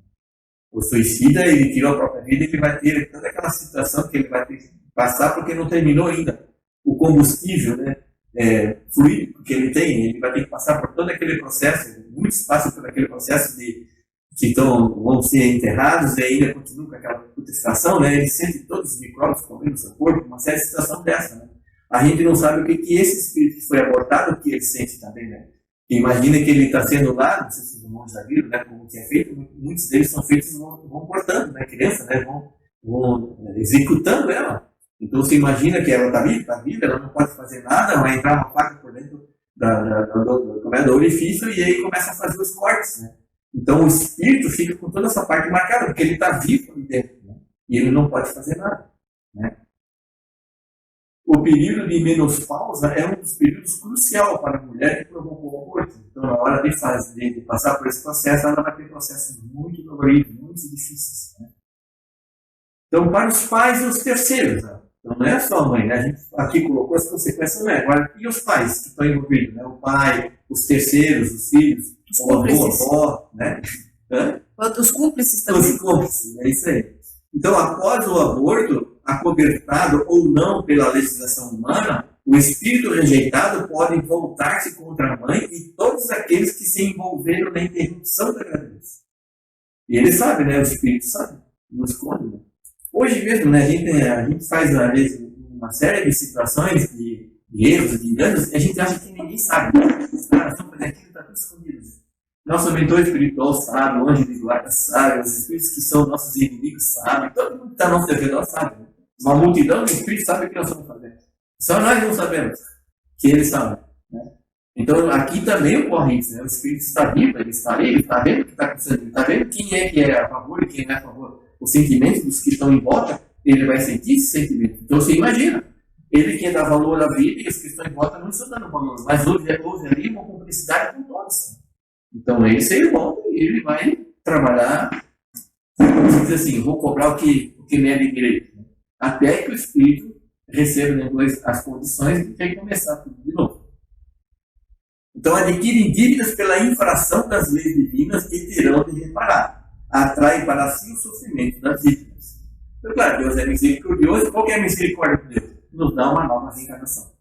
O suicida, ele tirou a própria vida, ele vai ter toda aquela situação que ele vai ter que passar porque não terminou ainda o combustível, né, fluido que ele tem. Ele vai ter que passar por todo aquele processo, muitos passam por aquele processo que vão ser enterrados e ainda continuam com aquela putrefação, né? Ele sente todos os micróbios que estão no seu corpo, uma série de situação dessa, né? A gente não sabe o que esse espírito que foi abortado, o que ele sente também, né? Imagina que ele está sendo lá, não sei se os irmãos já viram, né, como que é feito, muitos deles são feitos, vão cortando, né, criança, né, vão executando ela. Então você imagina que ela está viva, ela não pode fazer nada, vai entrar uma faca por dentro do orifício e aí começa a fazer os cortes, né. Então o espírito fica com toda essa parte marcada, porque ele está vivo ali dentro, né, e ele não pode fazer nada, né. O período de menopausa é um dos períodos cruciais para a mulher que provocou o aborto. Então, na hora de passar por esse processo, ela vai ter processos muito doloridos, muito difíceis, né? Então, para os pais e os terceiros, né? Então, não é só a mãe, né? A gente aqui colocou as consequências, né? Agora, e os pais que estão envolvidos, né? O pai, os terceiros, os filhos, o avô, a avó, né? Os cúmplices também. Os cúmplices, é isso aí. Então, após o aborto, acobertado ou não pela legislação humana, o espírito rejeitado pode voltar-se contra a mãe e todos aqueles que se envolveram na interrupção da gravidez. E ele sabe, né? O espírito sabe, não esconde, né? Hoje mesmo, né, a gente faz, às vezes, uma série de situações de erros, de enganos, e a gente acha que ninguém sabe. Os caras estão fazendo aquilo, está tudo escondido. Nosso mentor espiritual sabe, o anjo de guarda sabe, os espíritos que são nossos inimigos sabem, todo mundo que está ao nosso redor sabe, né? Uma multidão de espíritos sabe o que nós estamos fazendo. Só nós não sabemos que eles sabem, né? Então aqui também ocorre isso, né? O espírito está vivo, ele está ali, ele está vendo o que está acontecendo, ele está vendo quem é que é a favor e quem não é a favor. Os sentimentos dos que estão em volta, ele vai sentir esse sentimento. Então você imagina, ele quer dar valor à vida e os que estão em volta não estão dando valor, mas houve ali uma cumplicidade com todos. Então esse é irmão e ele vai trabalhar, diz assim, vou cobrar o que me é de direito, né? Até que o espírito receba depois as condições de ter que começar tudo de novo. Então adquirem dívidas pela infração das leis divinas e terão de reparar. Atrai para si o sofrimento das vítimas. Então, claro, Deus é misericordioso. Qual que é a misericórdia de Deus? Nos dá uma nova reencarnação.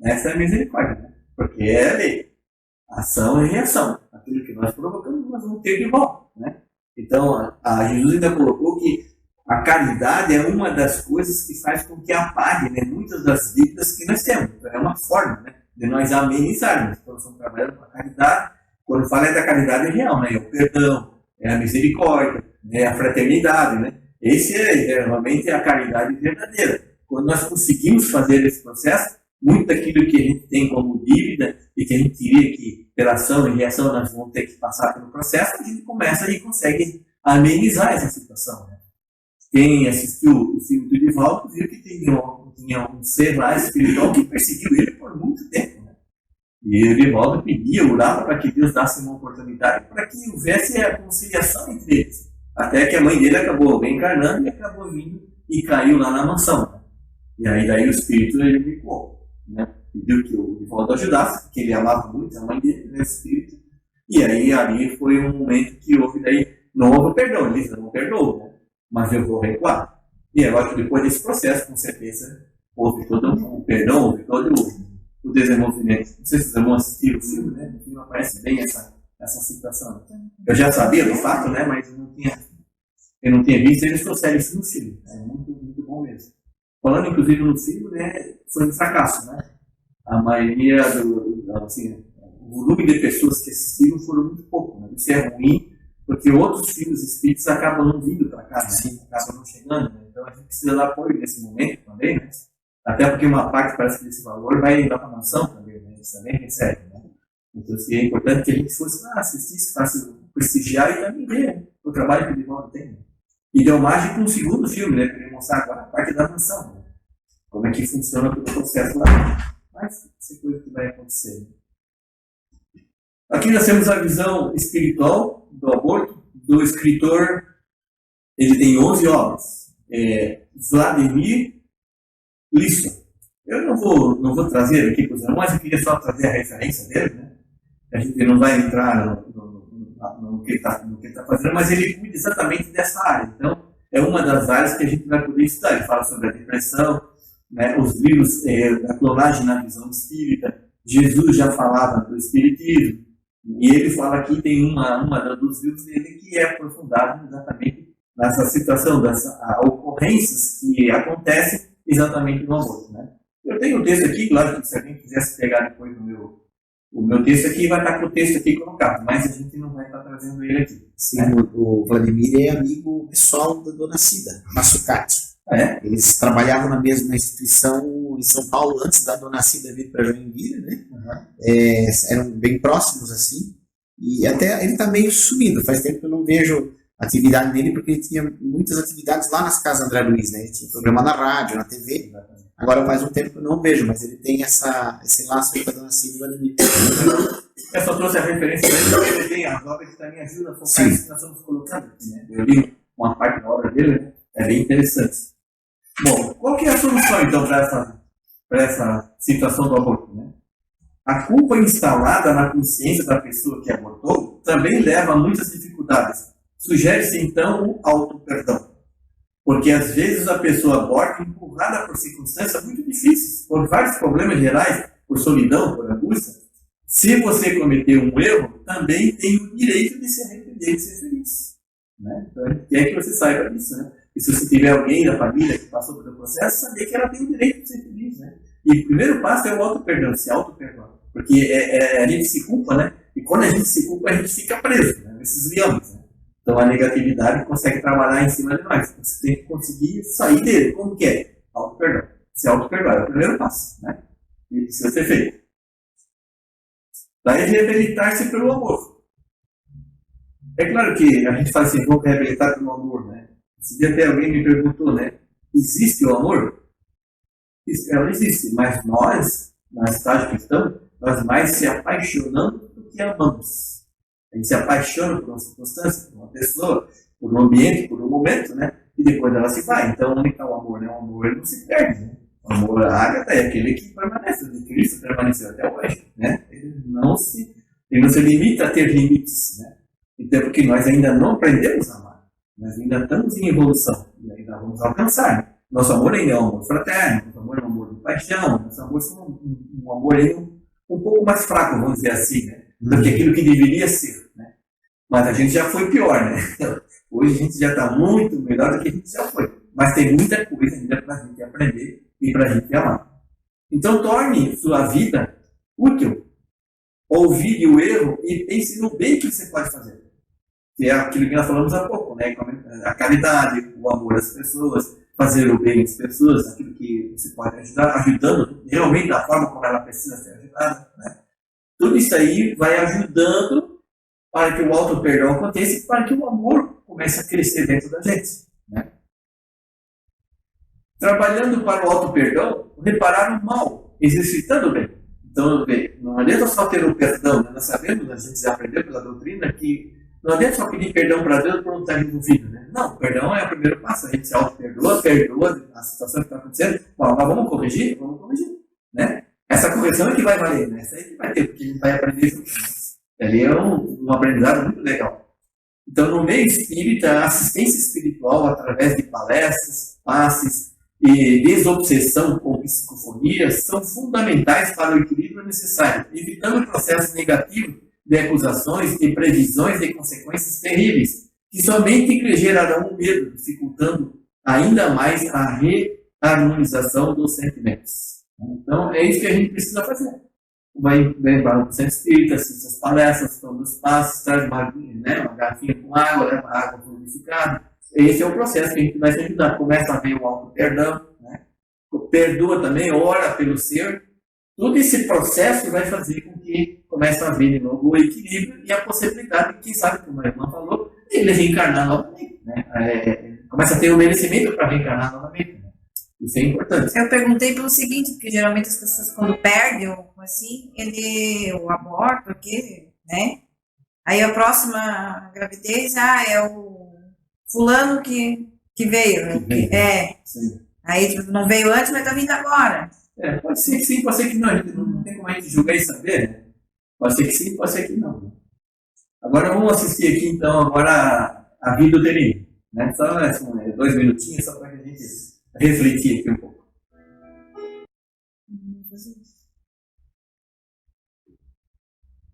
Essa é a misericórdia, né? Porque é a lei. Ação e reação. Aquilo que nós provocamos, nós vamos ter de volta, né? Então, a Jesus ainda colocou que a caridade é uma das coisas que faz com que apague, né, muitas das dívidas que nós temos. Então, é uma forma, né, de nós amenizarmos. Então, nós estamos trabalhando com a caridade. Quando fala da caridade real, né, é o perdão, é a misericórdia, é a fraternidade, né? Esse é realmente a caridade verdadeira. Quando nós conseguimos fazer esse processo, muito daquilo que a gente tem como dívida e que a gente teria que, pela ação e reação, nós vamos ter que passar pelo processo, a gente começa e consegue amenizar essa situação, né? Quem assistiu o filme do Divaldo viu que tinha um ser lá espiritual que perseguiu ele por muito tempo, né? E o Divaldo pedia, orava para que Deus desse uma oportunidade para que houvesse a conciliação entre eles. Até que a mãe dele acabou reencarnando e acabou vindo e caiu lá na mansão, né? E aí daí o espírito ele ficou. né? Pediu que o Divaldo ajudasse, porque ele amava muito a mãe dele, né, espírito. E aí ali foi um momento que houve daí, não houve perdão, ele disse, não perdoou, né? Mas eu vou recuar. E é lógico que depois desse processo, com certeza, houve todo um perdão, houve todo o desenvolvimento. Não sei se vocês vão assistir o filme, né? No filme aparece bem essa situação. Eu já sabia do fato, né? Mas eu não tinha visto, eles trouxeram isso no filme. É muito, muito bom mesmo. Falando inclusive no filme, né? Foi um fracasso, né? A maioria assim, o volume de pessoas que assistiram foram muito pouco, né? Isso é ruim, porque outros filmes espíritos acabam não vindo para cá, né? Acabam não chegando, né? Então a gente precisa dar apoio nesse momento também, né? Até porque uma parte parece que desse valor vai dar para a nação também, né? Isso também recebe, né? Então assim, é importante que a gente fosse lá assistir, prestigiar e também ver o trabalho que o Divaldo tem. Né? E deu margem para um segundo filme, né? Para ele mostrar agora a parte da mansão, né? Como é que funciona todo o processo lá. Mas essa coisa que vai acontecer. Aqui nós temos a visão espiritual do aborto, do escritor. Ele tem 11 obras. Vladimir Liston. Eu não vou trazer aqui para os irmãos, mas eu queria só trazer a referência dele, né? A gente não vai entrar no que ele está fazendo, mas ele cuida exatamente dessa área. Então, é uma das áreas que a gente vai poder estudar. Ele fala sobre a depressão, né, os livros da clonagem na visão espírita. Jesus já falava do espiritismo. E ele fala aqui, tem uma dos livros dele que é aprofundado exatamente nessa situação, das ocorrências que acontecem exatamente no aborto. Né? Eu tenho um texto aqui, claro que se alguém quisesse pegar depois o meu texto aqui, vai estar com o texto aqui colocado, mas a gente não vai estar trazendo ele aqui. Sim, né? O Vladimir é amigo pessoal da dona Cida Massucati. É? Eles trabalhavam na mesma instituição em São Paulo antes da dona Cida vir para Joinville, né? Eram bem próximos assim, e até ele está meio sumido, faz tempo que eu não vejo atividade dele, porque ele tinha muitas atividades lá nas casas André Luiz, né? Ele tinha programa na rádio, na TV. Agora faz um tempo que eu não vejo, mas ele tem esse laço aí com a dona Cida e o Vladimir. Eu só trouxe a referência dele, porque ele tem as obras que também ajudam a focar isso que nós estamos colocando aqui, né? Eu li uma parte da obra dele, né? É bem interessante. Bom, qual que é a solução então para essa situação do aborto, né? A culpa instalada na consciência da pessoa que abortou também leva a muitas dificuldades. Sugere-se então o auto-perdão. Porque às vezes a pessoa aborta empurrada por circunstâncias muito difíceis, por vários problemas gerais, por solidão, por angústia. Se você cometeu um erro, também tem o direito de se arrepender e ser feliz. Né? Então, a gente quer que você saiba disso. Né? E se você tiver alguém da família que passou pelo processo, saber que ela tem o direito de ser feliz. Né? E o primeiro passo é o auto-perdão, se auto-perdoar. Porque a gente se culpa, né? E quando a gente se culpa, a gente fica preso, né? Nesses liames, né? Então a negatividade consegue trabalhar em cima de nós. Você tem que conseguir sair dele. Como que é? Auto-perdão. Se auto-perdoar é o primeiro passo, né? E precisa ser feito. Daí reabilitar-se pelo amor. É claro que a gente faz assim, vou reabilitar pelo amor, né? Esse dia até alguém me perguntou, né? Existe o amor? Ela existe, mas nós, na estágio cristão, nós mais se apaixonamos do que amamos. A gente se apaixona por uma circunstância, por uma pessoa, por um ambiente, por um momento, né? E depois ela se vai. Então, onde está o amor? Né? O amor ele não se perde, né? O amor, a Ágata, é aquele que permanece, de Cristo permaneceu até hoje, né? Ele não se limita a ter limites, né? Então, porque nós ainda não aprendemos a amar. Nós ainda estamos em evolução. E ainda vamos alcançar, né? Nosso amor ainda é um amor fraterno, nosso amor é um amor de paixão, nosso amor é um amor ainda um pouco mais fraco, vamos dizer assim, né? Do que aquilo que deveria ser, né? Mas a gente já foi pior, né? Hoje a gente já está muito melhor do que a gente já foi. Mas tem muita coisa ainda para a gente aprender e para a gente amar. Então torne sua vida útil. Ouvire o erro e pense no bem que você pode fazer. Que é aquilo que nós falamos há pouco, né? A caridade, o amor às pessoas, fazer o bem às pessoas, aquilo que você pode ajudar, ajudando realmente da forma como ela precisa ser ajudada, né? Tudo isso aí vai ajudando para que o auto-perdão aconteça e para que o amor comece a crescer dentro da gente, né? Trabalhando para o auto-perdão, reparar o mal, exercitando o bem. Então, não adianta só ter o perdão, né? Nós sabemos, a gente já aprendeu pela doutrina, que não adianta só pedir perdão para Deus por não estar resolvido, né? Não, o perdão é o primeiro passo, a gente se auto-perdoa, perdoa a situação que está acontecendo, mas vamos corrigir, né? progressão é que vai valer, né? Essa aí que vai ter, porque a gente vai aprender junto, né? Ali é um aprendizado muito legal. Então, no meio espírita, a assistência espiritual através de palestras, passes e desobsessão com psicofonias são fundamentais para o equilíbrio necessário, evitando processos negativos de acusações e previsões de consequências terríveis, que somente gerarão o medo, dificultando ainda mais a reharmonização dos sentimentos. Então, é isso que a gente precisa fazer. Vai para o centro espírita, assiste as palestras, toma os passos, traz uma garrafinha com água, leva água purificada. Esse é o processo que a gente vai se ajudar. Começa a ver o auto-perdão, né? Perdoa também, ora pelo ser. Todo esse processo vai fazer com que comece a haver de novo o equilíbrio e a possibilidade, quem sabe, como a irmã falou, de ele reencarnar novamente. Né? Começa a ter o merecimento para reencarnar novamente. Né? Isso é importante. Eu perguntei pelo seguinte, porque geralmente as pessoas quando perdem ou assim, o aborto, porque, né? Aí a próxima gravidez, é o fulano que veio. Sim. Aí tipo, não veio antes, mas tá vindo agora. Pode ser que sim, pode ser que não. A gente não tem como a gente julgar e saber. Né? Pode ser que sim, pode ser que não. Né? Agora vamos assistir aqui então agora a vida uterina. Né? Só 2 minutinhos só para a gente refletir aqui um pouco.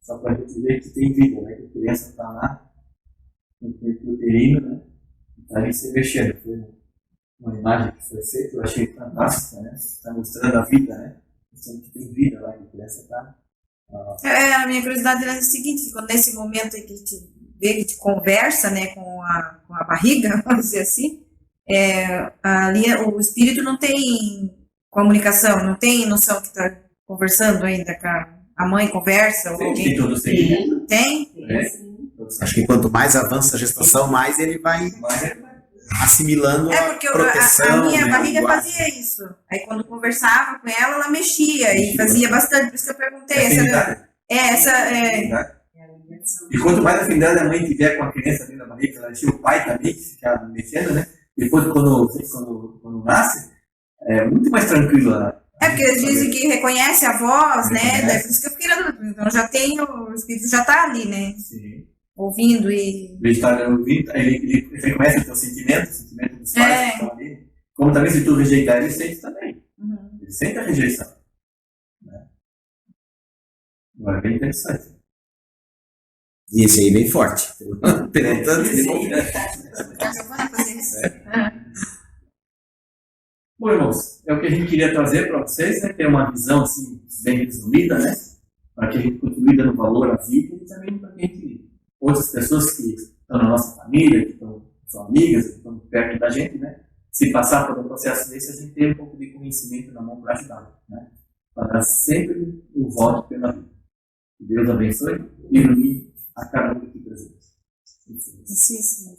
Só para a gente ver que tem vida, né? Que a criança está lá no peito uterino, né? Está ali se mexendo. Foi uma imagem que foi feita, eu achei fantástica, né? Está mostrando a vida, né? Mostrando que tem vida lá, que a criança está. A minha curiosidade era a seguinte, quando nesse momento aí que a gente vê, que a gente conversa, né, com a barriga, vamos dizer assim, ali o espírito não tem comunicação, não tem noção que está conversando ainda com a mãe, conversa, ou alguém. Tem todo o segmento. Tem? Acho que quanto mais avança a gestação, mais ele vai assimilando porque a proteção. a minha né, barriga linguagem. fazia isso. Aí quando conversava com ela mexia e fazia bastante, por isso que eu perguntei. E quanto mais afinidade a mãe tiver com a criança dentro da barriga, ela tinha o pai também que fica mexendo, né? Depois quando nasce, é muito mais tranquilo. Porque eles dizem que reconhece a voz, né? Daí por isso que eu fiquei na dúvida. Então já tem, o espírito já está ali, né? Sim. Ouvindo e. Ele reconhece o teu sentimento, o sentimento dos pais que estão ali. Como também se tu rejeitar, ele sente também. Uhum. Ele sente a rejeição. Né? Agora é bem interessante. E esse aí bem forte. Pelo tanto de Bom, irmãos, é o que a gente queria trazer para vocês, né? Ter uma visão assim, bem resumida, né? Para que a gente continue dando valor à vida e também para que outras pessoas que estão na nossa família, que são amigas, que estão perto da gente, né? Se passar por um processo desse, a gente tem um pouco de conhecimento na mão para ajudar, né? Para dar sempre o voto pela vida. Que Deus abençoe e ilumine a cada um aqui presente. Sim.